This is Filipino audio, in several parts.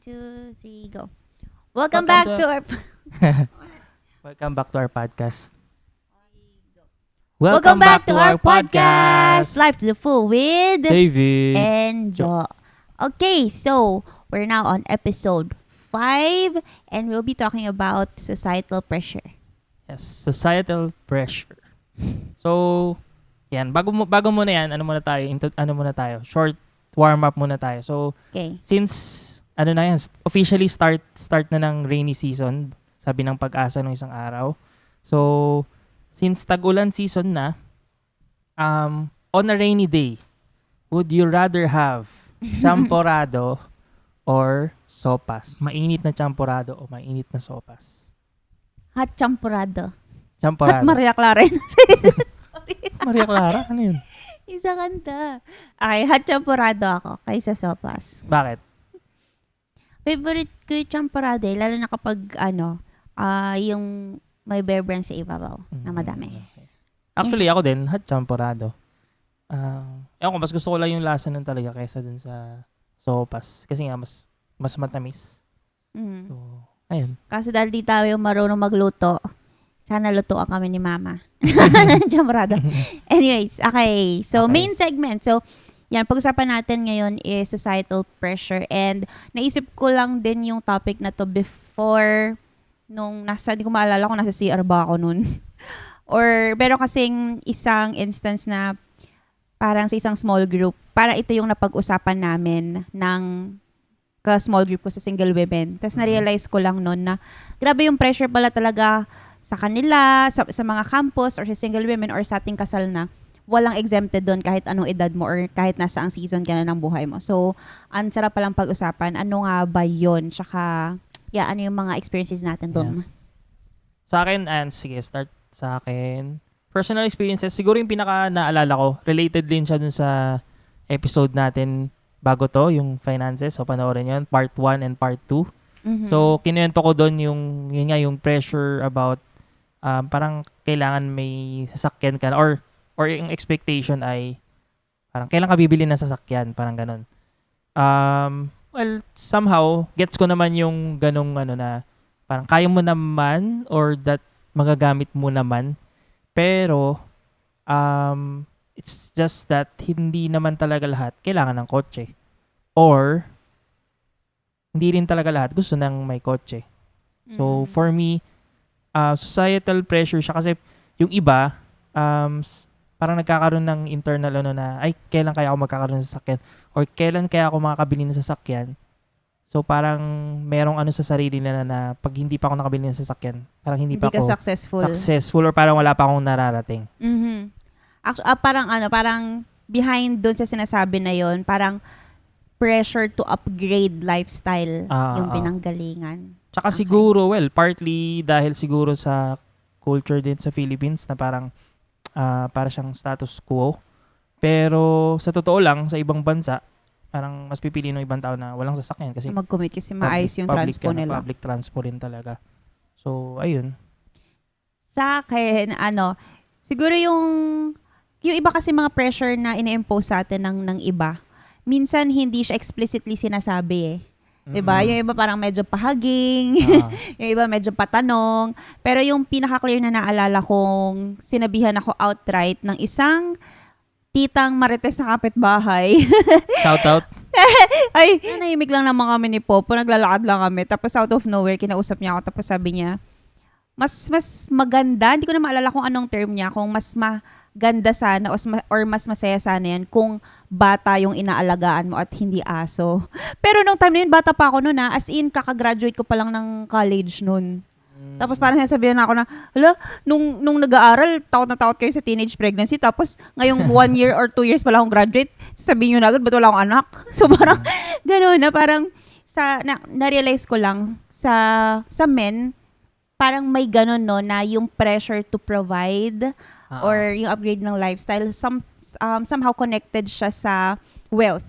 2, 3, go. Welcome back to our... Welcome back to our podcast. Welcome back to our podcast! Life to the full with... David. and Jo. Okay, so we're now on episode 5 and we'll be talking about societal pressure. Yes, societal pressure. So, yan. Bago muna yan, ano muna tayo? Short warm-up muna tayo. So, Okay. since, officially start na ng rainy season, sabi ng Pag-asa nung isang araw. So, since tag-ulan season na, on a rainy day, would you rather have champorado or sopas? Mainit na champorado o mainit na sopas? Hot champurado. Hot Champorado. Maria Clara yun. Maria Clara? Ano yun? Isa kanta. Okay, hot champurado ako kaysa sopas. Bakit? Favorite ko yung champurado lalo na kapag yung may bear brand sa ibabaw na madami. Okay. Actually, ako din, hot champorado. Ewan ko, mas gusto ko lang yung lasa nun talaga kaysa dun sa sopas. Kasi nga, mas matamis. Mm. So, ayun. Kaso dahil di tayo marunong magluto, sana lutuan kami ni Mama. Champurado. Anyways, okay. So, Okay. main segment. So, yan, pag-usapan natin ngayon is societal pressure. And naisip ko lang din yung topic na to before nung hindi ko maalala kung nasa CR ba ako nun. Or, pero kasing isang instance na parang sa isang small group, para ito yung napag-usapan namin ng ka-small group ko sa single women. Tapos na-realize ko lang nun na grabe yung pressure pala talaga sa kanila, sa mga campus or sa single women or sa ating kasal na walang exempted doon kahit anong edad mo or kahit nasa ang season ka na ng buhay mo. So, ang sarap palang pag-usapan. Ano nga ba yun? Tsaka, ano yung mga experiences natin doon? Sa akin, sige, start sa akin. Personal experiences, siguro yung pinaka naalala ko, related din siya dun sa episode natin bago to, yung finances. So, panoorin yun, part 1 and part 2. Mhm. So, kinuwento ko doon yung pressure about parang kailangan may sasakyan ka or yung expectation ay parang kailan ka bibili ng sasakyan, parang ganun. Well, somehow, gets ko naman yung ganung na parang kaya mo naman or that magagamit mo naman. Pero, it's just that hindi naman talaga lahat kailangan ng kotse. Or, hindi rin talaga lahat gusto ng may kotse. So, for me, societal pressure siya kasi yung iba, parang nagkakaroon ng internal na, ay, kailan kaya ako magkakaroon ng sasakyan? Or kailan kaya ako makakabili ng sasakyan? So, parang merong sa sarili na pag hindi pa ako nakabili ng sasakyan, parang hindi pa ka ako successful or parang wala pa akong nararating. Mhm. Parang behind doon sa sinasabi na yon, parang pressure to upgrade lifestyle yung pinanggalingan. Tsaka siguro, partly dahil siguro sa culture din sa Philippines na parang para siyang status quo. Pero sa totoo lang, sa ibang bansa, parang mas pipili ng ibang tao na walang sasakyan kasi Mag-commute kasi maayos yung transpo nila. Public transport rin talaga. So, ayun. Sa akin, siguro yung iba kasi mga pressure na ina-impose sa atin ng iba, minsan hindi siya explicitly sinasabi eh. Diba? Yung iba parang medyo pahaging, yung iba medyo patanong. Pero yung pinaka-clear na naalala kong sinabihan ako outright ng isang titang marites sa kapitbahay. Shout out. Ay, nahimik lang naman kami ni Popo. Naglalakad lang kami. Tapos out of nowhere, kinausap niya ako. Tapos sabi niya, mas maganda, hindi ko na maalala kung anong term niya, kung mas maganda sana or mas masaya sana yan kung bata yung inaalagaan mo at hindi aso. Pero nung time na yun, bata pa ako nun as in, kakagraduate ko pa lang ng college nun. Tapos parang sasabihin na ako na, nung nag-aaral, takot na takot kayo sa teenage pregnancy. Tapos ngayong 1 year or 2 years pala akong graduate, sabihin nyo na agad, ba't wala akong anak? So parang, gano'n na parang, na-realize ko lang, sa men, parang may gano'n na yung pressure to provide or yung upgrade ng lifestyle, somehow connected siya sa wealth.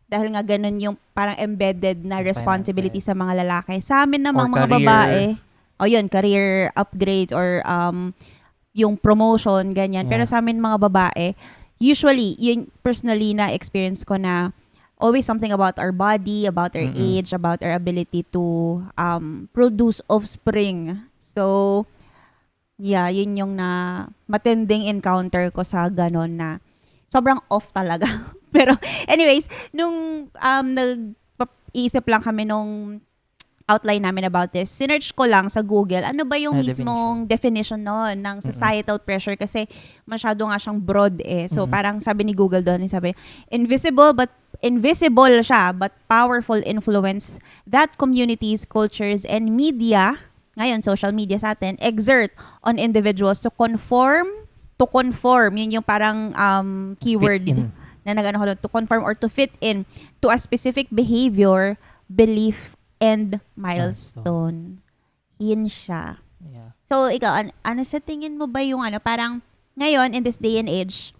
Dahil nga ganun yung parang embedded na responsibility sa mga lalaki. Sa amin namang mga babae, career upgrades or yung promotion, ganyan. Yeah. Pero sa amin mga babae, usually, yun personally na experience ko na always something about our body, about our age, about our ability to produce offspring. So, yeah, yun yung na matinding encounter ko sa ganon na sobrang off talaga. Pero anyways, nung nag-iisip lang kami nung outline namin about this, sinearch ko lang sa Google, ano ba yung mismong definition noon ng societal pressure kasi masyado nga siyang broad eh. So parang sabi ni Google doon, sabi, invisible siya but powerful influence that communities, cultures, and media, ngayon social media sa atin, exert on individuals to conform, yun yung parang keyword na nagano ko doon, to conform or to fit in to a specific behavior, belief, and milestone. Yun siya. Yeah. So, ikaw, ano sa tingin mo ba yung parang ngayon, in this day and age,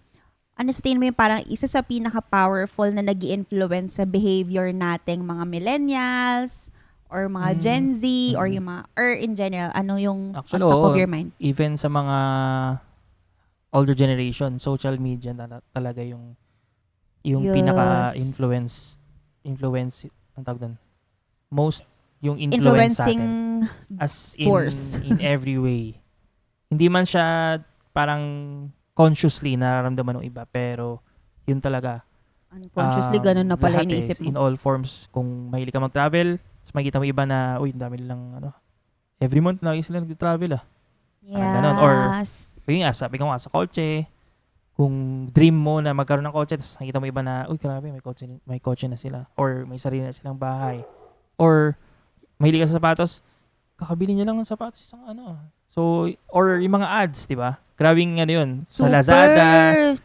ano sa tingin mo yung parang isa sa pinaka-powerful na nag-i-influence sa behavior nating mga millennials, or mga Gen Z, or yung mga, or in general, ano yung actually, on top of your mind? Even sa mga older generation, social media talaga yung Yes. pinaka-influence, ang tawag doon? Most yung influence sa Influencing atin as force. in every way. Hindi man siya parang consciously nararamdaman ng iba, pero yun talaga. Unconsciously, ganun na pala lahat iniisip in mo. all forms. Kung mahilig ka mag-travel, mas makikita mo iba na, uy, ang dami nilang, every month lagi sila nag-travel Yes. ganun. Or, yun nga, sabi ko nga sa kotse, kung dream mo na magkaroon ng kotse, tapos nakita mo iba na, uy, grabe, may kotse na sila. Or may sarili na silang bahay. Or, mahilig ka sa sapatos, kakabili niya lang ng sapatos isang So, or yung mga ads, di ba? Grabing yun. Sa Super. Lazada,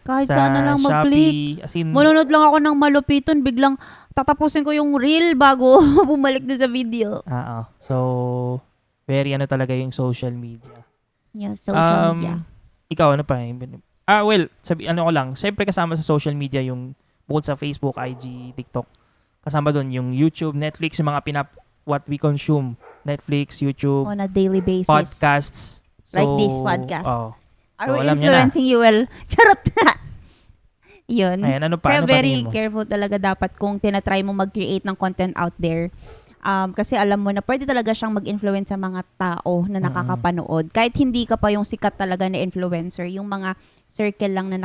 Kahit sa sana lang mag-click. Shopee, as in, Manonood lang ako ng malupiton, biglang tatapusin ko yung reel bago bumalik na sa video. So, very talaga yung social media. Yeah, social media. Ikaw, ano pa? Well, ko lang, syempre kasama sa social media yung bukod sa Facebook, IG, TikTok, kasama doon yung YouTube, Netflix, yung mga what we consume. Netflix, YouTube, On a daily basis. podcasts. So, Like this podcast. Are we alam niyo na. influencing you well? Charot na! Yun. Ayan, ano pa? Kaya Ano pa very tingin mo? careful talaga dapat kung tinatry mo mag-create ng content out there. Kasi alam mo na pwede talaga siyang mag-influence sa mga tao na nakakapanood. Kahit hindi ka pa yung sikat talaga na influencer, yung mga circle lang na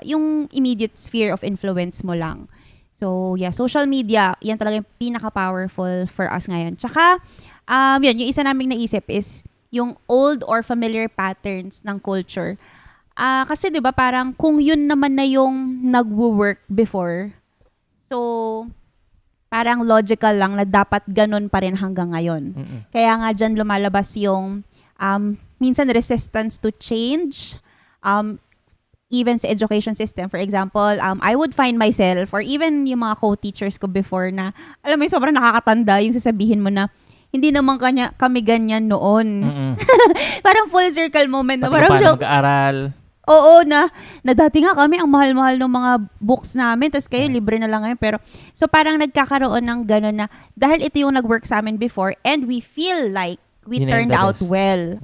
yung immediate sphere of influence mo lang. So, yeah, social media, yan talaga yung pinaka-powerful for us ngayon. Tsaka, yun, yung isa naming naisip is yung old or familiar patterns ng culture. Kasi 'di ba parang kung yun naman na yung nagwo-work before, so parang logical lang na dapat ganun pa rin hanggang ngayon. Kaya nga dyan lumalabas yung minsan resistance to change, even sa education system. For example, I would find myself, or even yung mga co-teachers ko before na, alam mo, sobrang nakakatanda yung sasabihin mo na, hindi naman kami ganyan noon. Parang full circle moment na. Parang paano mag-aaral. Oo, na dati nga kami ang mahal-mahal ng mga books namin, tas kayo libre na lang ngayon. Pero, so parang nagkakaroon ng gano'n na, dahil ito yung nag-work sa amin before, and we feel like we Yun na yung turned the out best. well,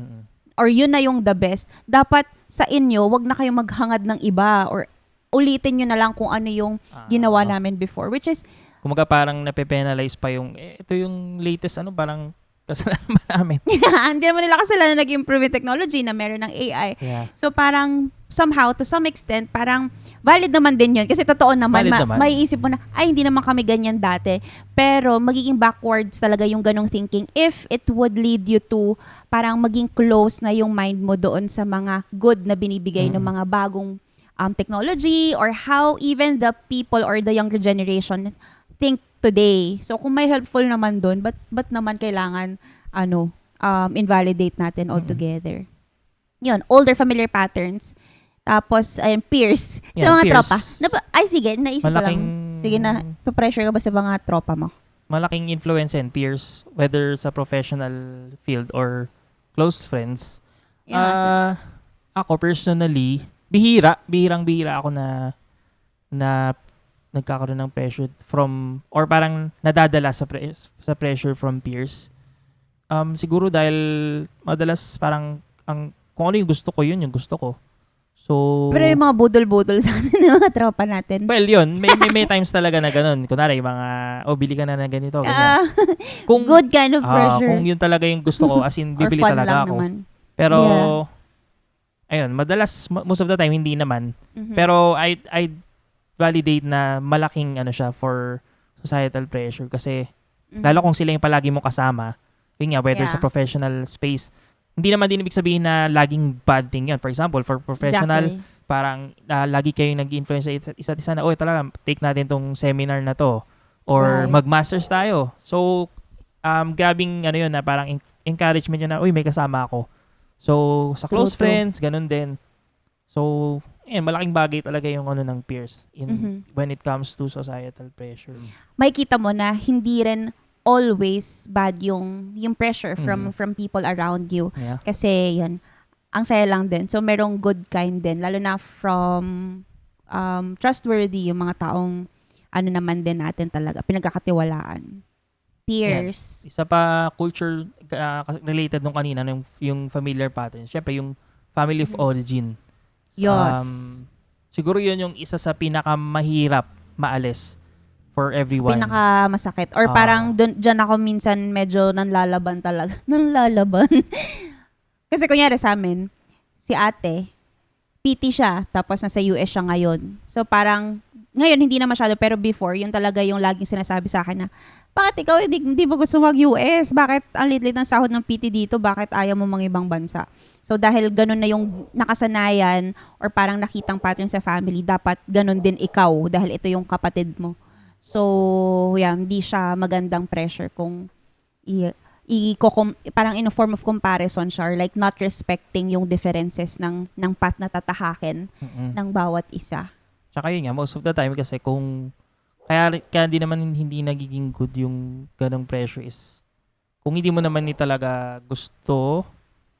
or yun na yung the best, dapat sa inyo, wag na kayong maghangad ng iba, or ulitin nyo na lang kung ano yung ginawa namin before, which is, kumaga parang nape-penalize pa yung, ito yung latest, parang kasalanan ba namin? hindi naman nila kasalanan na nag-improve yung technology na meron ng AI. Yeah. So parang somehow, to some extent, parang valid naman din yun. Kasi totoo naman, may isip mo na, ay hindi naman kami ganyan dati. Pero magiging backwards talaga yung ganong thinking if it would lead you to parang maging close na yung mind mo doon sa mga good na binibigay ng mga bagong technology, or how even the people or the younger generation think today. So kung may helpful naman doon, but naman kailangan invalidate natin altogether. Yun, older familiar patterns. Tapos peers. Yeah, sa mga peers. tropa. Sige, naisip ko lang. Sige na, pa-pressure ka ba sa mga tropa mo? Malaking influence and peers, whether sa professional field or close friends. Ako personally, bihirang-bihira ako na nagkakaroon ng pressure from, or parang nadadala sa pressure from peers. Siguro dahil madalas parang kung ano yung gusto ko, yun yung gusto ko. So, So, Pero yung mga budol-budol sa atin, yung mga tropa natin. well, yun. May times talaga na ganun. Kunwari, yung mga, bili ka na ganito, ganyan. Ah, Kung, good kind of pressure. kung yun talaga yung gusto ko, as in, Or bibili fun talaga lang ako. naman. Pero, Yeah. ayun, madalas, most of the time, hindi naman. Mhm. Pero, I validate na malaking, siya, for societal pressure. Kasi, Mhm. lalo kung sila yung palagi mong kasama, yun nga, whether Yeah. sa professional space, hindi naman din ibig sabihin na laging bad thing yun. For example, for professional, Exactly. parang lagi kayong nag-influence sa isa't isa na, talaga, take natin tong seminar na to. Or Right. mag-masters tayo. So, grabing yun na parang encouragement yun na, may kasama ako. So, sa close True. friends, ganun din. So, malaking bagay talaga yung ng peers when it comes to societal pressure. Makikita mo na hindi rin always bad yung pressure from people around you. Yeah. Kasi yun, ang saya lang din. So merong good kind din, lalo na from trustworthy yung mga taong naman din natin talaga pinagkakatiwalaan. Peers. Isa pa culture related nung kanina yung familiar patterns. Syempre yung family of origin. Yes. Siguro yun yung isa sa pinakamahirap maalis for everyone. Pinakamasakit. Or parang dyan ako minsan medyo nanlalaban talaga. Nanlalaban. Kasi kunyari sa amin, si ate, PT siya, tapos nasa US siya ngayon. So parang, ngayon hindi na masyado, pero before, yun talaga yung laging sinasabi sa akin na, bakit ikaw hindi mo gusto mag-US? Bakit ang liit-liit ng sahod ng PT dito? Bakit ayaw mo mga ibang bansa? So dahil ganun na yung nakasanayan or parang nakitang pattern sa family, dapat ganun din ikaw dahil ito yung kapatid mo. So, hindi siya magandang pressure kung parang in a form of comparison siya or like not respecting yung differences ng path na tatahakin ng bawat isa. Tsaka yun nga, most of the time kasi kaya di naman hindi nagiging good yung ganong pressure is kung hindi mo naman talaga gusto,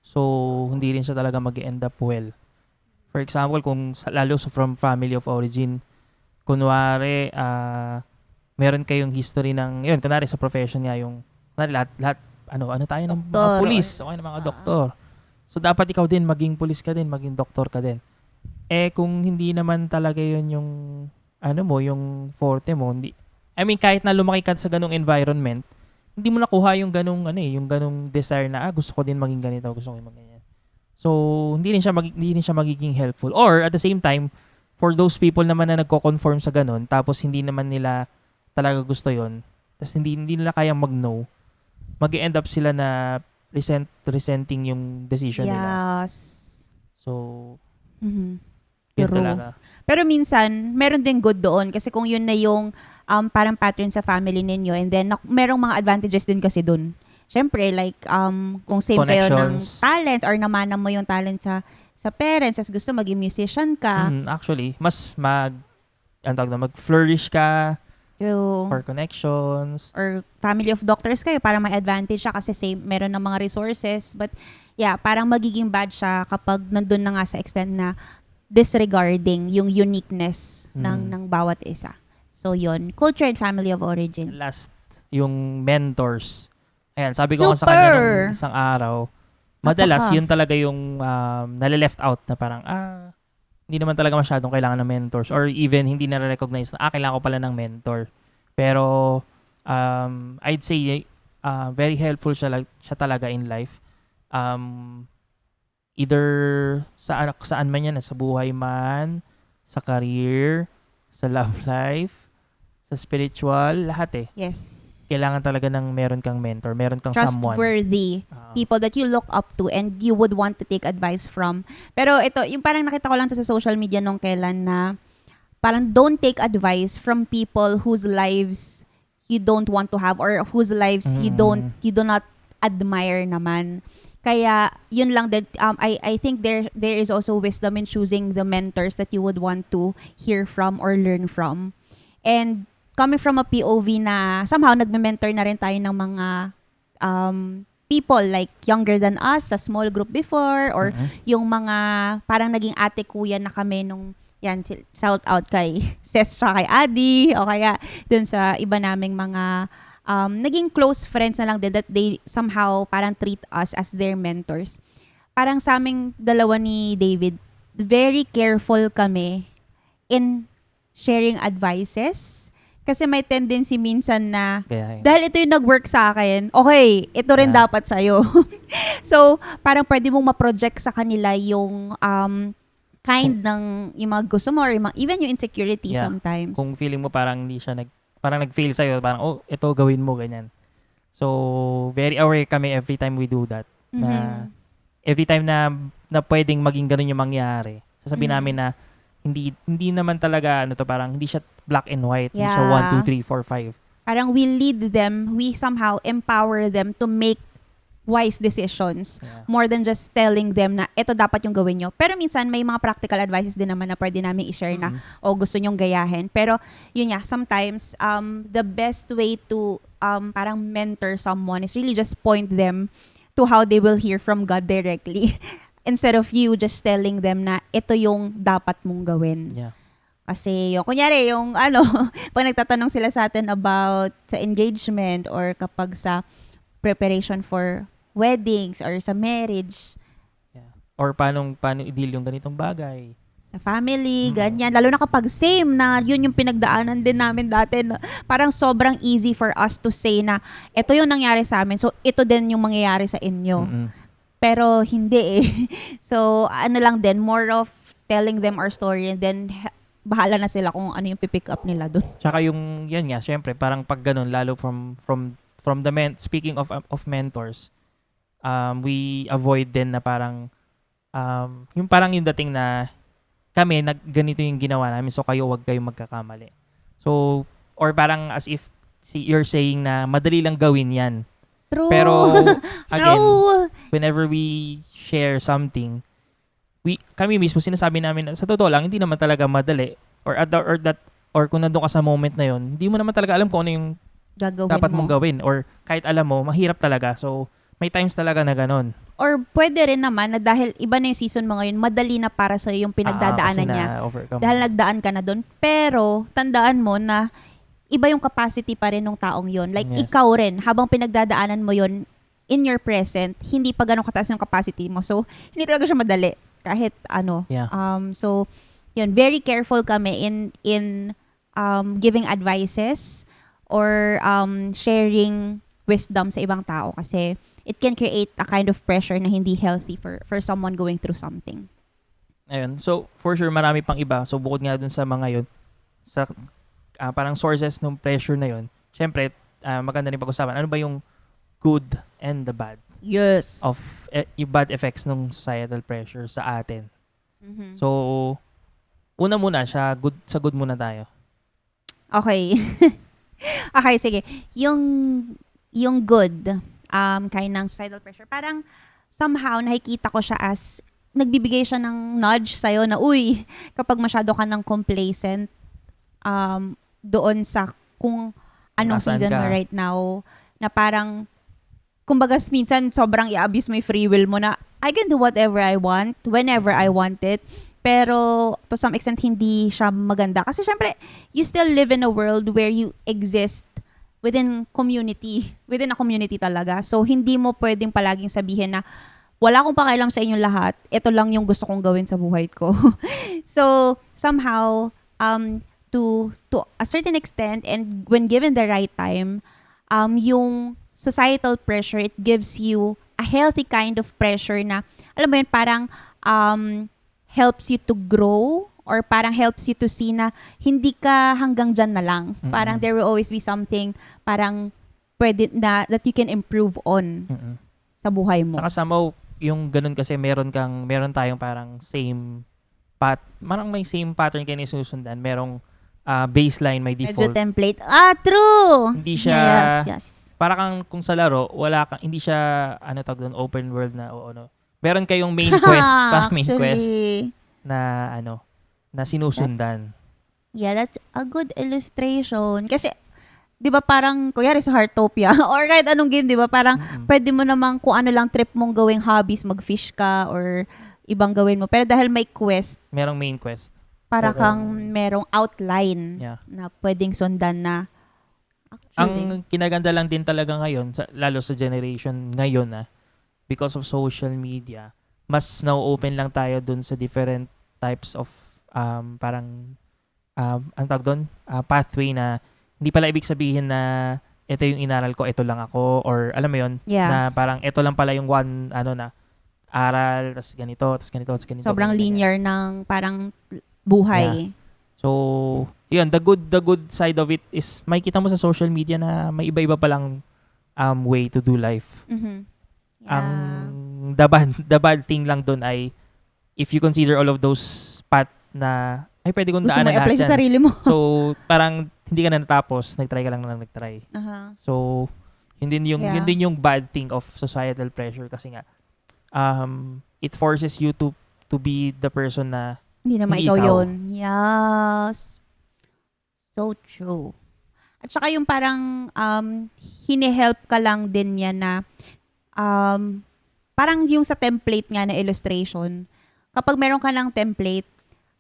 so hindi rin siya talaga mag-end up well. For example, kung lalo from family of origin, kunwari, meron kayong history ng, kunwari sa profession nga, kunwari lahat, ano tayo ng mga Doktor. police, okay, ng mga doktor. So, dapat ikaw din, maging police ka din, maging doktor ka din. Kung hindi naman talaga yun yung, yung forte mo, kahit na lumaki ka sa ganong environment, hindi mo nakuha yung ganong, yung ganong desire na, gusto ko din maging ganito, gusto ko din maging ganyan. So, hindi rin siya magiging helpful. Or, at the same time, for those people naman na nagko-conform sa ganon, tapos hindi naman nila talaga gusto yon, tapos hindi nila kayang mag-no, mag-end up sila na resenting yung decision nila. Yes. So, Mhm. yun True. talaga. Pero minsan, meron din good doon kasi kung yun na yung parang pattern sa family ninyo and then merong mga advantages din kasi doon. Siyempre, like, kung same kayo ng Connections. talents or namana mo yung talent sa parents, as gusto maging musician ka, Actually, mas mag-flourish ka you- for connections. or family of doctors kayo, para may advantage siya kasi same, meron ng mga resources. But, parang magiging bad siya kapag nandun na nga sa extent na disregarding yung uniqueness ng bawat isa. So, yun. Culture and family of origin. Last, yung mentors. Ayan, sabi ko nga sa kanya Super! nung isang araw, madalas Napaka. yun talaga yung nale-left out na parang, hindi naman talaga masyadong kailangan ng mentors or even hindi na-recognize na, kailangan ko pala ng mentor. Pero, I'd say, very helpful siya talaga in life. Either saan man yan, sa buhay man, sa career, sa love life, sa spiritual, lahat Yes. kailangan talaga ng meron kang mentor, meron kang someone. Trustworthy people that you look up to and you would want to take advice from. Pero ito, yung parang nakita ko lang to sa social media nung kailan na parang don't take advice from people whose lives you don't want to have or whose lives you do not admire naman. Kaya yun lang din, I think there is also wisdom in choosing the mentors that you would want to hear from or learn from. And coming from a POV na somehow nagme-mentor na rin tayo ng mga people like younger than us sa small group before or yung mga parang naging ate kuya na kami nung shout out kay Ses tsaka kay Adi o kaya dun sa iba naming mga naging close friends na lang din that they somehow parang treat us as their mentors. Parang sa aming dalawa ni David, very careful kami in sharing advices. Kasi may tendency minsan na, Kaya, dahil ito yung nag-work sa akin, okay, ito rin Yeah. dapat sa'yo. So, parang pwede mong ma-project sa kanila yung kind ng yung mga gusto mo or even yung insecurity Yeah. sometimes. kung feeling mo parang hindi siya parang nag-fail sa'yo, parang, oh, ito gawin mo, ganyan. So, very aware kami every time we do that. Na, Mhm. every time na pwedeng maging ganun yung mangyari, sasabihin Mhm. namin na, hindi naman talaga, parang, hindi siya black and white. Hindi siya Yeah. 1, 2, 3, 4, 5. Parang we lead them, we somehow empower them to make wise decisions Yeah. more than just telling them na ito dapat yung gawin nyo. Pero minsan may mga practical advices din naman na pwede namin i-share na o gusto nyong gayahin. Pero yun nga, sometimes the best way to parang mentor someone is really just point them to how they will hear from God directly instead of you just telling them na ito yung dapat mong gawin. Yeah. Kasi yung, kunyari, yung pag nagtatanong sila sa atin about sa engagement or kapag sa preparation for weddings or sa marriage, Yeah. Or paano i-deal yung ganitong bagay. sa family, ganyan. Lalo na kapag same na yun yung pinagdaanan din namin dati. Parang sobrang easy for us to say na ito yung nangyari sa amin, so ito din yung mangyayari sa inyo. Mm-mm. Pero hindi eh. So, lang din, more of telling them our story and then bahala na sila kung ano yung pipick up nila doon. Tsaka yung, yan nga, syempre, parang pag ganun, lalo from the speaking of mentors, we avoid din na parang, yung parang yung dating na, kami, ganito yung ginawa namin, so kayo, wag kayong magkakamali. So, or parang as if you're saying na madali lang gawin yan. True. Pero, again, No. whenever we share something, kami mismo sinasabi namin na sa totoo lang, hindi naman talaga madali. Or kung nandun ka sa moment na yon, hindi mo naman talaga alam kung ano yung Gagawin dapat mo. mong gawin. Or kahit alam mo, mahirap talaga. So, may times talaga na ganun. Or pwede rin naman na dahil iba na yung season mo ngayon, madali na para sa yung pinagdadaanan Kasi niya. na-overcome. Dahil nagdaan ka na doon. Pero, tandaan mo na iba yung capacity pa rin ng taong yon. Like, Yes. ikaw rin, habang pinagdadaanan mo yon in your present, hindi pa ganun kataas yung capacity mo. So, hindi talaga siya madali. Kahit ano. Yeah. So, yun, very careful kami in giving advices or sharing wisdom sa ibang tao kasi it can create a kind of pressure na hindi healthy for someone going through something. Ayun. So, for sure, marami pang iba. So, bukod nga dun sa mga yun, sa parang sources ng pressure na yun, syempre, maganda rin pag-usapan. Ano ba yung good and the bad Yes. of yung bad effects ng societal pressure sa atin? Mhm. So, una muna, sa good muna tayo. Okay. Okay, sige. Yung good kind ng societal pressure, parang somehow nakikita ko siya as nagbibigay siya ng nudge sa'yo na, uy, kapag masyado ka ng complacent doon sa kung anong Nasaan season ka? mo right now, na parang, kumbaga minsan sobrang i-abuse mo yung free will mo na, I can do whatever I want, whenever I want it. Pero to some extent, hindi siya maganda. Kasi syempre, you still live in a world where you exist within a community talaga. So, hindi mo pwedeng palaging sabihin na, wala akong pakialam sa inyong lahat, ito lang yung gusto kong gawin sa buhay ko. So, somehow, to a certain extent, and when given the right time, yung societal pressure, it gives you a healthy kind of pressure na, alam mo yun, parang helps you to grow or parang helps you to see na hindi ka hanggang dyan na lang. Mm-mm. Parang there will always be something parang pwede na that you can improve on Mm-mm. sa buhay mo. Saka somehow, yung ganun kasi meron tayong parang parang may same pattern kayo na susundan. Merong baseline, may Medyo default. template. True! Hindi siya- Yes. Para kang kung sa laro, hindi siya, tawag doon, open world na, o ano. Meron kayong main quest, parang main quest Actually, na, na sinusundan. yeah, that's a good illustration. Kasi, di ba parang, kunyari sa Heartopia, or kahit anong game, di ba, parang Mm-mm. pwede mo namang kung ano lang trip mong gawing hobbies, mag-fish ka, or ibang gawin mo. Pero dahil may quest, Merong main quest. para Oo. kang merong outline Yeah. na pwedeng sundan na. Actually, Ang kinaganda lang din talaga ngayon, lalo sa generation ngayon because of social media, mas na-open lang tayo dun sa different types of parang ang tawag doon, pathway na hindi pala ibig sabihin na ito yung inaral ko, ito lang ako, or alam mo yun, Yeah. na parang ito lang pala yung one, na aral, tas ganito, tas ganito, tas ganito. Sobrang ganyan, linear ng parang buhay. So, yun, the good side of it is makikita mo sa social media na may iba-iba palang way to do life. Mhm. Yeah. Ang the bad thing lang doon ay if you consider all of those path na ay pwede kong Gusto mo daanan i-apply lahat sa yan. sarili mo. So, parang hindi ka na natapos, nagtry ka lang na nagtry. Aha. So, yun din yung Yeah. yun din yung bad thing of societal pressure kasi nga it forces you to be the person na Hindi naman Hindi ikaw ikaw. yun. Yes. So true. At saka yung parang hine-help ka lang din niya na parang yung sa template nga na illustration, kapag meron ka ng template,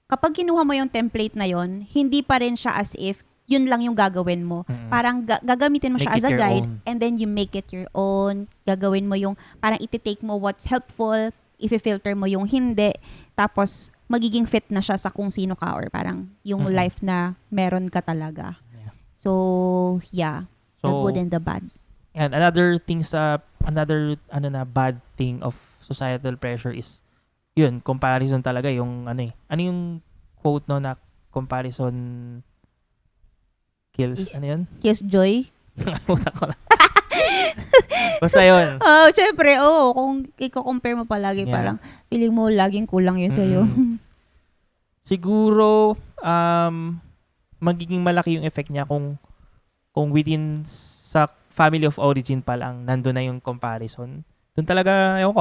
kapag kinuha mo yung template na yon, hindi pa rin siya as if yun lang yung gagawin mo. Parang gagamitin mo Make siya as it a your guide own. and then you make it your own. Gagawin mo yung parang iti-take mo what's helpful, i-filter mo yung hindi, tapos magiging fit na siya sa kung sino ka or parang yung Mm-mm. life na meron ka talaga. Yeah. So, yeah. The So, good and the bad. and another bad thing of societal pressure is yun, comparison talaga yung ano yung quote no na comparison kills, Is- ano yun? Kiss Joy? Nakalimutan ko na. Basta yun. Oh, syempre, kung i-compare mo palagi, Yeah. parang feeling mo laging kulang yun sa'yo. Siguro, magiging malaki yung effect niya kung within sa family of origin pa lang, nandun na yung comparison. Doon talaga, ewan ko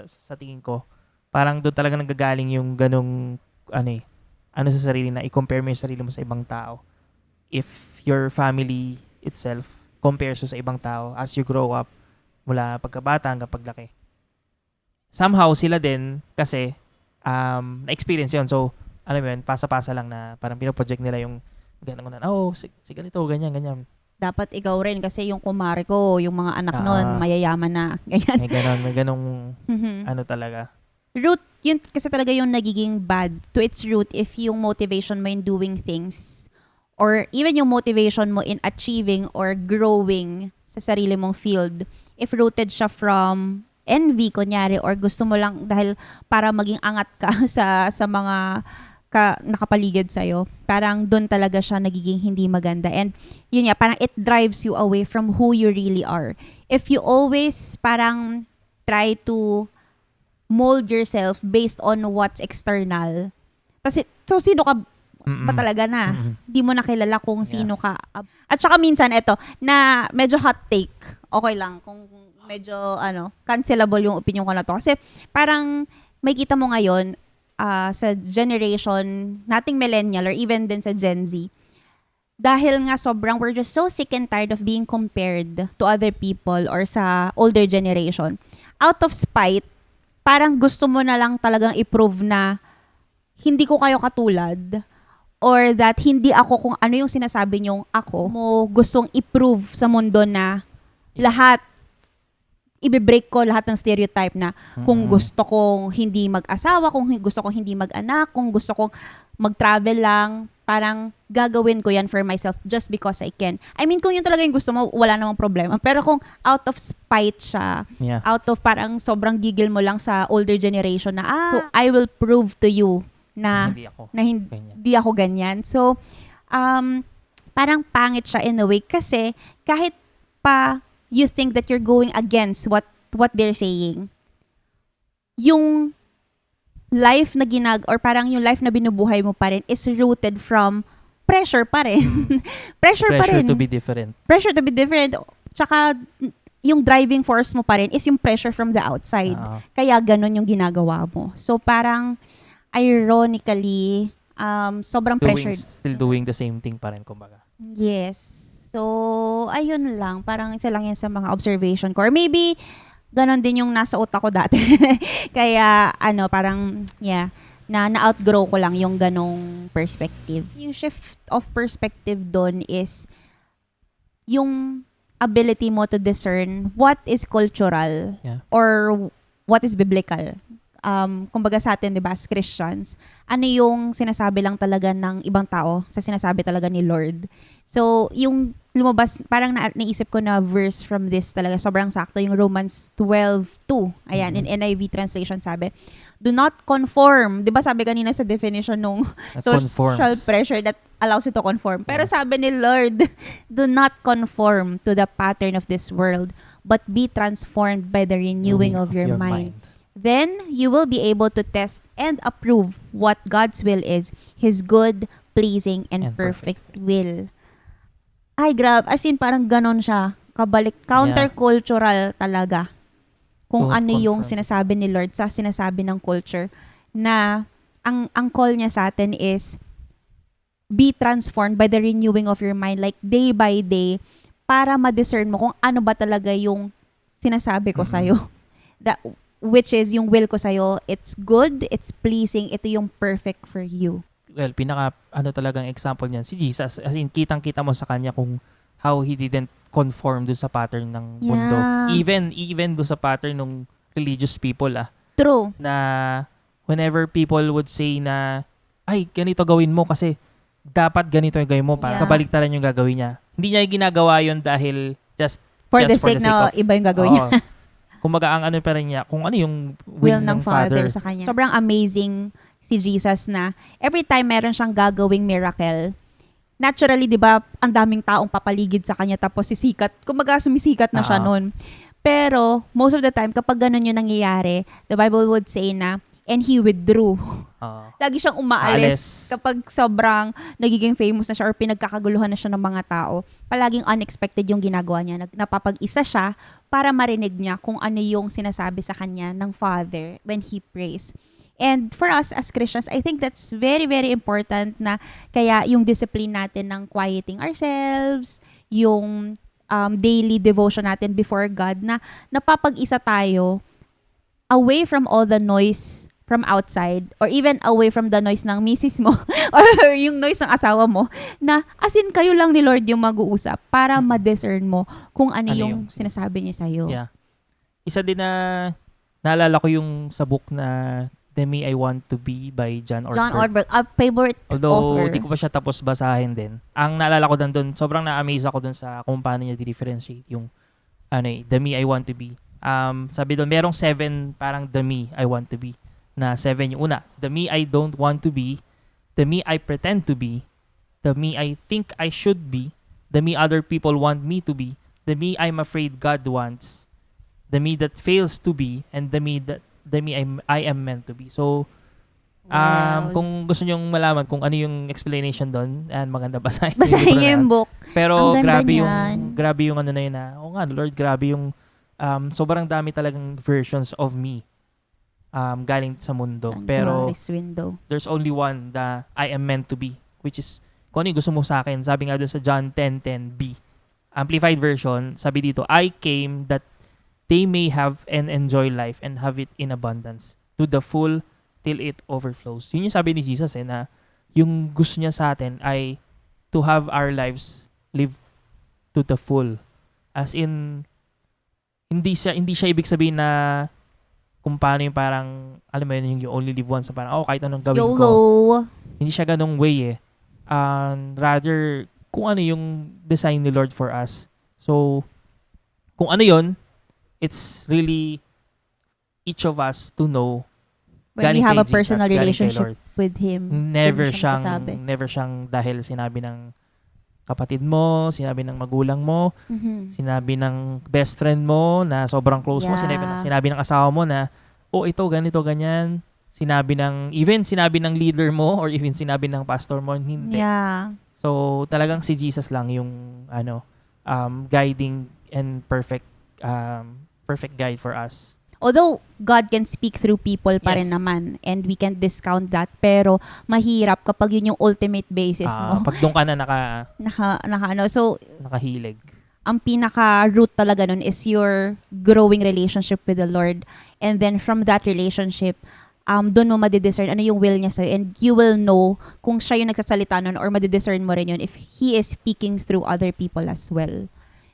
sa tingin ko, parang doon talaga nanggagaling yung ganong, ano sa sarili na i-compare mo yung sarili mo sa ibang tao. If your family itself compares you sa ibang tao as you grow up, mula pagkabata hanggang paglaki. Somehow, sila din, kasi, na-experience yun. So, alam mo yun, pasa-pasa lang na parang pinoproject nila yung ganun, si ganito, ganyan. Dapat ikaw rin kasi yung kumare ko, yung mga anak Ah. nun, mayayaman na. Ganyan. May ganong, Mhm. talaga. Root, yun kasi talaga yung nagiging bad to its root if yung motivation mo in doing things or even yung motivation mo in achieving or growing sa sarili mong field, if rooted siya from envy, kunyari, or gusto mo lang dahil para maging angat ka sa mga nakapaligid sa'yo, parang doon talaga siya nagiging hindi maganda. And yun nga, parang it drives you away from who you really are. If you always parang try to mold yourself based on what's external, so sino ka ba talaga na? Mm-mm. Hindi mo nakilala kung Yeah. sino ka. At saka minsan, eto, na medyo hot take, okay lang, kung medyo, cancelable yung opinion ko na to. Kasi parang may kita mo ngayon, sa generation nating millennial or even din sa Gen Z, dahil nga sobrang we're just so sick and tired of being compared to other people or sa older generation. Out of spite, parang gusto mo na lang talagang i-prove na hindi ko kayo katulad or that hindi ako kung ano yung sinasabi niyong ako. Mo gustong i-prove sa mundo na lahat i-break ko lahat ng stereotype na kung gusto kong hindi mag-asawa, kung gusto kong hindi mag-anak, kung gusto kong mag-travel lang, parang gagawin ko yan for myself just because I can. I mean, kung yun talaga yung gusto mo, wala namang problema. Pero kung out of spite siya, Yeah. out of parang sobrang gigil mo lang sa older generation na, so I will prove to you na Hindi ako. hindi Ganyan. ako ganyan. So, parang pangit siya in a way kasi kahit pa you think that you're going against what they're saying, yung life na or parang yung life na binubuhay mo pa rin is rooted from pressure pa rin. pressure pa Pressure rin. to be different. Pressure to be different. Tsaka yung driving force mo pa rin is yung pressure from the outside. Oo. Kaya ganun yung ginagawa mo. So parang ironically, sobrang pressured. Still doing the same thing pa rin, kumbaga. Yes. So, ayun lang. Parang isa lang yan sa mga observation ko. Or maybe, ganon din yung nasa utak ko dati. Kaya, parang, na-outgrow ko lang yung ganong perspective. Yung shift of perspective doon is yung ability mo to discern what is cultural Yeah. or what is biblical. kumbaga sa atin, 'di ba, as Christians, ano yung sinasabi lang talaga ng ibang tao sa sinasabi talaga ni Lord. So, yung lumabas, parang naisip ko na verse from this talaga, sobrang sakto, yung Romans 12:2. Ayan, in NIV translation sabi, do not conform. 'Di ba sabi kanina sa definition nung That social conforms. pressure that allows you to conform. Pero sabi ni Lord, do not conform to the pattern of this world, but be transformed by the renewing of your mind. Then you will be able to test and approve what God's will is, His good, pleasing, and And perfect will. Ay, grab. As in, parang ganon siya. Kabalik. Countercultural talaga. Kung Don't ano yung conform. sinasabi ni Lord sa sinasabi ng culture, na ang call niya sa atin is be transformed by the renewing of your mind, like day by day, para ma-discern mo kung ano ba talaga yung sinasabi ko sa'yo. That, which is yung will ko sa'yo, it's good, it's pleasing, ito yung perfect for you. Well, talagang example niyan, si Jesus. As in, kitang-kita mo sa kanya kung how he didn't conform dun sa pattern ng mundo. Yeah. Even dun sa pattern ng religious people, True. na whenever people would say na, ay, ganito gawin mo kasi dapat ganito yung gawin mo para Yeah. kabaliktaran yung gagawin niya. Hindi niya ginagawa yun dahil For the Just for sake the sake na of- iba yung gagawin niya. Oo. Kumbaga, ang ano pa rin niya, kung ano yung will ng Father. sa kanya. Sobrang amazing si Jesus na every time meron siyang gagawing miracle, naturally, di ba, ang daming taong papaligid sa kanya tapos sisikat. Kumbaga, sumisikat na siya nun. Pero, most of the time, kapag ganun yung nangyayari, the Bible would say na, and he withdrew. Lagi siyang umaalis kapag sobrang nagiging famous na siya or pinagkakaguluhan na siya ng mga tao. Palaging unexpected yung ginagawa niya. Napapag-isa siya para marinig niya kung ano yung sinasabi sa kanya ng Father when he prays. And for us as Christians, I think that's very, very important na kaya yung discipline natin ng quieting ourselves, yung daily devotion natin before God, na napapag-isa tayo away from all the noise from outside or even away from the noise ng misis mo or yung noise ng asawa mo, na as in kayo lang ni Lord yung mag-uusap para ma-discern mo kung ano yung sinasabi niya sa'yo. Yeah. Isa din na naalala ko yung sa book na The Me I Want to Be by John Ortberg. John Ortberg, a favorite Although, author. di ko pa siya tapos basahin din. Ang naalala ko doon, sobrang na-amaze ako doon sa kung paano niya differentiate yung The Me I Want to Be. Sabi doon, merong 7 parang The Me I Want to Be. Na 7 yung una. The me I don't want to be. The me I pretend to be. The me I think I should be. The me other people want me to be. The me I'm afraid God wants. The me that fails to be. And the me I am meant to be. So, Wow. kung gusto nyong malaman kung ano yung explanation doon, maganda basahin. Basahin niyo yung book. Pero Ang ganda grabe yung ano na yun na, nga, Lord, grabe yung sobrang dami talagang versions of me galing sa mundo. Pero there's only one na I am meant to be, which is kung ano yung gusto mo sa akin. Sabi nga doon sa John 10:10b, Amplified Version, sabi dito, I came that they may have and enjoy life and have it in abundance to the full till it overflows. Yun yung sabi ni Jesus na yung gusto niya sa atin ay to have our lives live to the full. As in, hindi siya ibig sabihin na kung paano yung parang, alam mo yun, yung you only live once, parang, kahit anong gawin ko. Hindi siya ganong way rather, kung ano yung design ni Lord for us. So, kung ano yun, it's really each of us to know when we have a personal galing kay relationship Lord. with Him. Never Never siyang dahil sinabi ng kapatid mo, sinabi ng magulang mo, sinabi ng best friend mo na sobrang close mo, sinabi ng asawa mo na, ito, ganito, ganyan. Sinabi ng leader mo or even sinabi ng pastor mo, hindi. Yeah. So, talagang si Jesus lang yung guiding and perfect guide for us. Although God can speak through people pa rin Yes. naman, and we can't discount that, pero mahirap kapag yun yung ultimate basis mo. Pag doon ka na So, nakahilig. ang pinaka-root talaga nun is your growing relationship with the Lord. And then from that relationship, doon mo madidiscern ano yung will niya sa'yo, and you will know kung siya yung nagsasalita nun, or madidiscern mo rin yun if He is speaking through other people as well.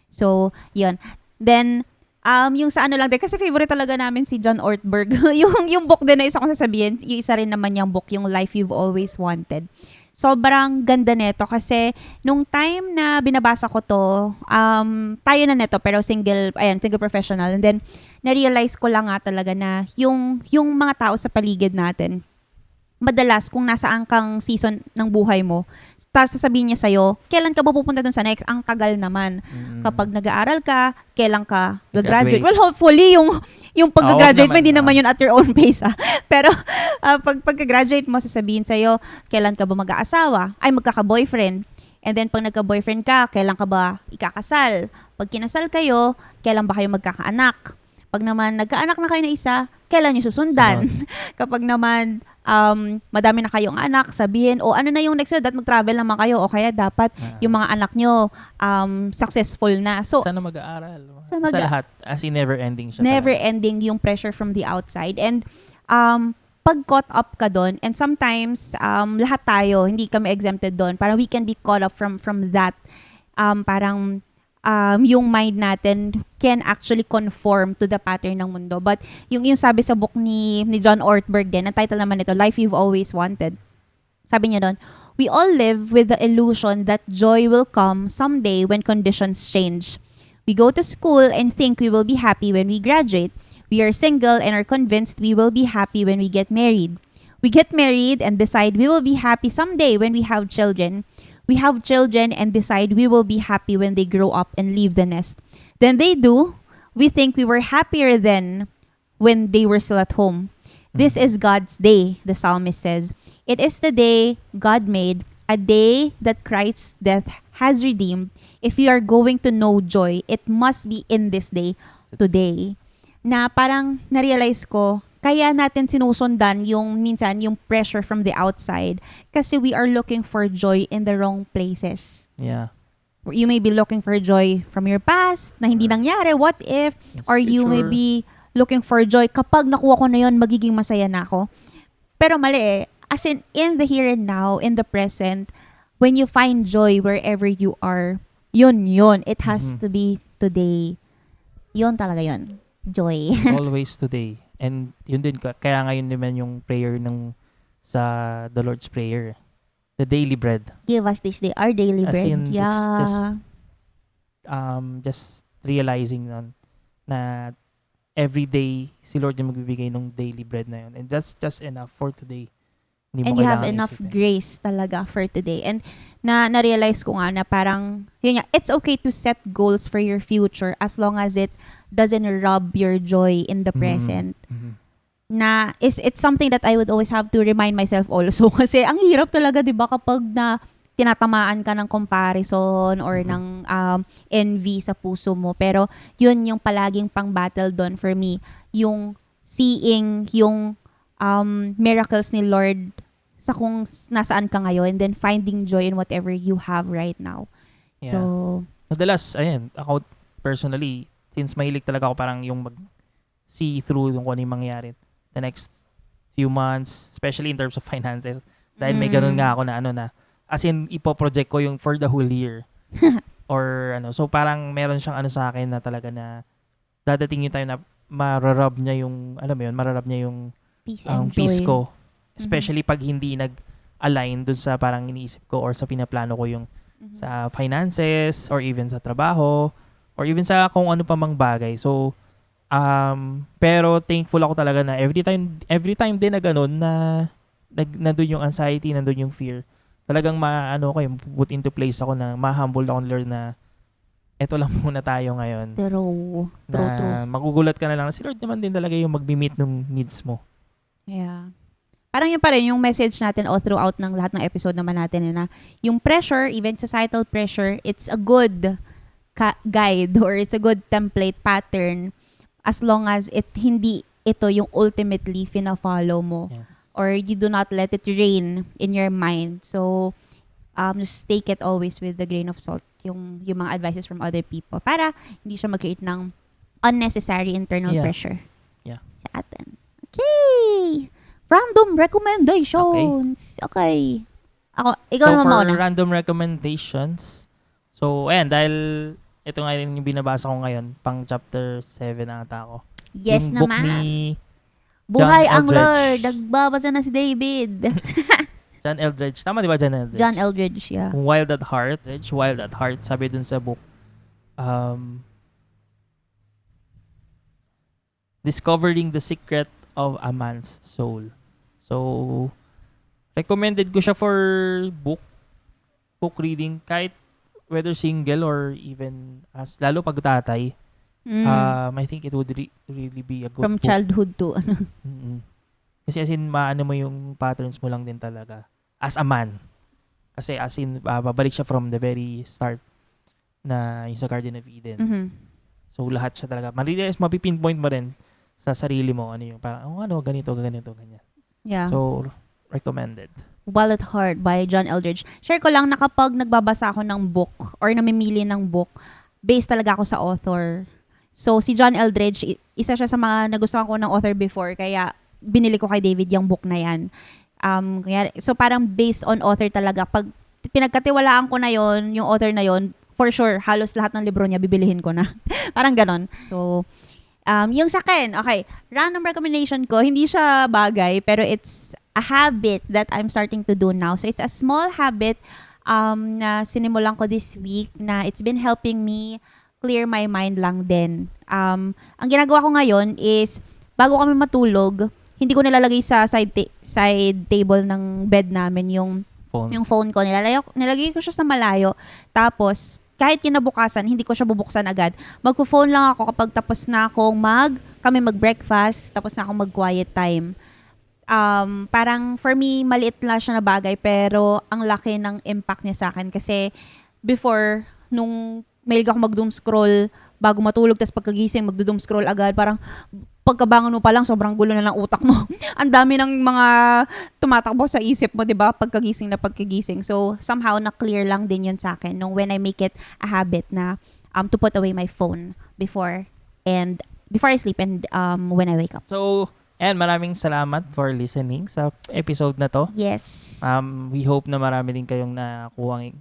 So, yun. Then, Yung sa ano lang din, kasi favorite talaga namin si John Ortberg. yung book din na isa kong sasabihin, yung isa rin naman yung book, yung Life You've Always Wanted. Sobrang ganda nito kasi nung time na binabasa ko to, tayo na neto pero single professional. And then, na-realize ko lang nga talaga na yung mga tao sa paligid natin, madalas kung nasaan kang season ng buhay mo, tapos sasabihin niya sa'yo, kailan ka ba pupunta dun sa next? Ang tagal naman. Kapag nag-aaral ka, kailan ka gagraduate? Graduate. Well, hopefully, yung pag-graduate mo, naman, hindi naman yun at your own pace. Pero, pagka-graduate mo, sasabihin sa'yo, kailan ka ba mag-aasawa? Ay, magkaka-boyfriend. And then, pag nagka-boyfriend ka, kailan ka ba ikakasal? Pag kinasal kayo, kailan ba kayo magkakaanak? Pag naman nagkaanak na kayo na isa, kailan nyo susundan? Kapag naman madami na kayong anak, sabihin, ano na yung next year, mag-travel naman kayo, o kaya dapat yung mga anak nyo successful na. So, Sana mag-aaral. Sa Sa lahat. As in, never ending siya. never ending yung pressure from the outside. And pag caught up ka doon, and sometimes lahat tayo, hindi kami exempted doon, parang we can be caught up from that. Parang yung mind natin can actually conform to the pattern ng mundo. But yung sabi sa book ni John Ortberg din, ang title naman nito, Life You've Always Wanted. Sabi niya doon, we all live with the illusion that joy will come someday when conditions change. We go to school and think we will be happy when we graduate. We are single and are convinced we will be happy when we get married. We get married and decide we will be happy someday when we have children. We have children and decide we will be happy when they grow up and leave the nest. Then they do. We think we were happier then when they were still at home. This is God's day, the psalmist says. It is the day God made, a day that Christ's death has redeemed. If you are going to know joy, it must be in this day, today. Na parang na-realize ko, kaya natin sinusundan minsan yung pressure from the outside kasi we are looking for joy in the wrong places. Yeah. You may be looking for joy from your past na hindi nangyari, what if? Yes, Or you may future. be looking for joy, kapag nakuha ko na yun, magiging masaya na ako. Pero mali eh. As in the here and now, in the present, when you find joy wherever you are, yun. It has to be today. Yun talaga yun. Joy. Always today. And yun din, kaya ngayon naman yung prayer sa the Lord's Prayer. The daily bread. Give us this day our daily As bread. in, it's Yeah. just realizing na every day si Lord yung magbibigay ng daily bread na yun. And that's just enough for today. Hindi mo And you have kailangan enough isipin. grace talaga for today. And na-realize ko nga na parang, yun nga, it's okay to set goals for your future as long as it doesn't rob your joy in the present. Mhm. Na it's something that I would always have to remind myself also. Kasi ang hirap talaga, di ba, kapag na tinatamaan ka ng comparison or ng envy sa puso mo. Pero yun yung palaging pang-battle doon for me. Yung seeing yung miracles ni Lord sa kung nasaan ka ngayon and then finding joy in whatever you have right now. Yeah. So, Madalas, ayan, ako personally, since mahilig talaga ako parang yung mag-see through yung kung ano yung mangyayari the next few months, especially in terms of finances. Dahil may ganun nga ako na as in, ipoproject ko yung for the whole year. Or so parang meron siyang sa akin na talaga na dadating yung time na mararab niya yung, mararab niya yung peace and joy. peace ko. Especially pag hindi nag-align dun sa parang iniisip ko or sa pinaplano ko yung sa finances or even sa trabaho or even sa kung ano pa mang bagay. So, pero thankful ako talaga na every time din na ganun na nandun yung anxiety, nandun yung fear, talagang yung put into place ako na ma-humble ako, Lord, na eto lang muna tayo ngayon. True. Na magugulat ka na lang na si Lord naman din talaga yung mag-meet ng needs mo. Yeah. Parang yun pa rin yung message natin all throughout ng lahat ng episode naman natin na yung pressure, even societal pressure, it's a good guide or it's a good template pattern as long as hindi ito yung ultimately fina-follow mo. Yes. Or you do not let it reign in your mind. So, just take it always with the grain of salt, yung mga advices from other people para hindi siya mag-create ng unnecessary internal pressure sa atin. Okay! Random recommendations. Okay. Ikaw So, naman for mauna. random recommendations, so, ayan, dahil ito nga rin yung binabasa ko ngayon, pang chapter 7 na ata ako. Yes yung book naman. ni Buhay John ang Eldredge. Lord. Nagbabasa na si David. John Eldredge. Tama di ba John Eldredge? John Eldredge, yeah. Wild at Heart. Wild at Heart. Sabi dun sa book, Discovering the Secret of a Man's Soul. So, recommended ko siya for book reading, kahit whether single or even as, lalo pag tatay. I think it would really be a good From book. childhood to ano. Mm-mm. Kasi as in, maano mo yung patterns mo lang din talaga. As a man. Kasi as in, babalik siya from the very start na yung sa Garden of Eden. Mhm. So, lahat siya talaga. Mapipinpoint mo rin sa sarili mo. Ano yung parang, ganito, ganyan. Yeah. So, recommended. Wild at Heart by John Eldredge. Share ko lang na kapag nagbabasa ako ng book or namimili ng book, based talaga ako sa author. So, si John Eldredge, isa siya sa mga nagustuhan ko ng author before, kaya binili ko kay David yung book na yan. So, parang based on author talaga. Pag pinagkatiwalaan ko na yon, yung author na yon, for sure, halos lahat ng libro niya, bibilihin ko na. Parang ganon. So, yung sa akin, okay, random recommendation ko, hindi siya bagay, pero it's a habit that I'm starting to do now. So, it's a small habit na sinimulan ko this week na it's been helping me clear my mind lang din. Ang ginagawa ko ngayon is, bago kami matulog, hindi ko nilalagay sa side table ng bed namin yung phone ko. Nilagay ko siya sa malayo. Tapos, kahit kinabukasan, hindi ko siya bubuksan agad. Magpo-phone lang ako kapag tapos na akong kami mag-breakfast, tapos na akong mag-quiet time. Parang for me, maliit lang siya na bagay, pero ang laki ng impact niya sa akin. Kasi before, nung mahilig ako mag-doom scroll bago matulog, tapos pagkagising, mag-doom scroll agad. Parang pagkabangon mo pa lang, sobrang gulo na ng utak mo. Ang dami ng mga tumatakbo sa isip mo, di ba? Pagkagising. So, somehow, na-clear lang din yun sa akin nung when I make it a habit na to put away my phone before I sleep and when I wake up. So, and maraming salamat for listening sa episode na to. Yes. We hope na marami din kayong nakuhang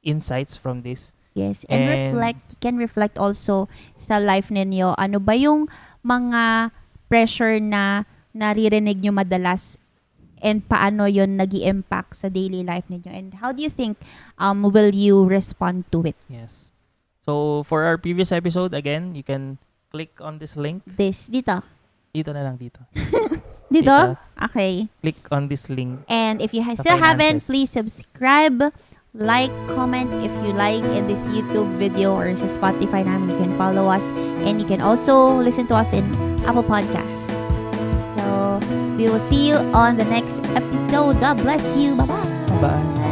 insights from this. Yes. And you can reflect also sa life ninyo. Ano ba yung mga pressure na naririnig nyo madalas and paano yon nag-i-impact sa daily life ninyo? And how do you think will you respond to it? Yes. So, for our previous episode, again, you can click on this link. Dito? Dito na lang, dito. Dito? Dito. Okay. Click on this link. And if you Sa still haven't, finances. please subscribe, like, comment if you like in this YouTube video or sa Spotify namin. You can follow us and you can also listen to us in Apple Podcasts. So, we will see you on the next episode. God bless you. Bye-bye. Bye.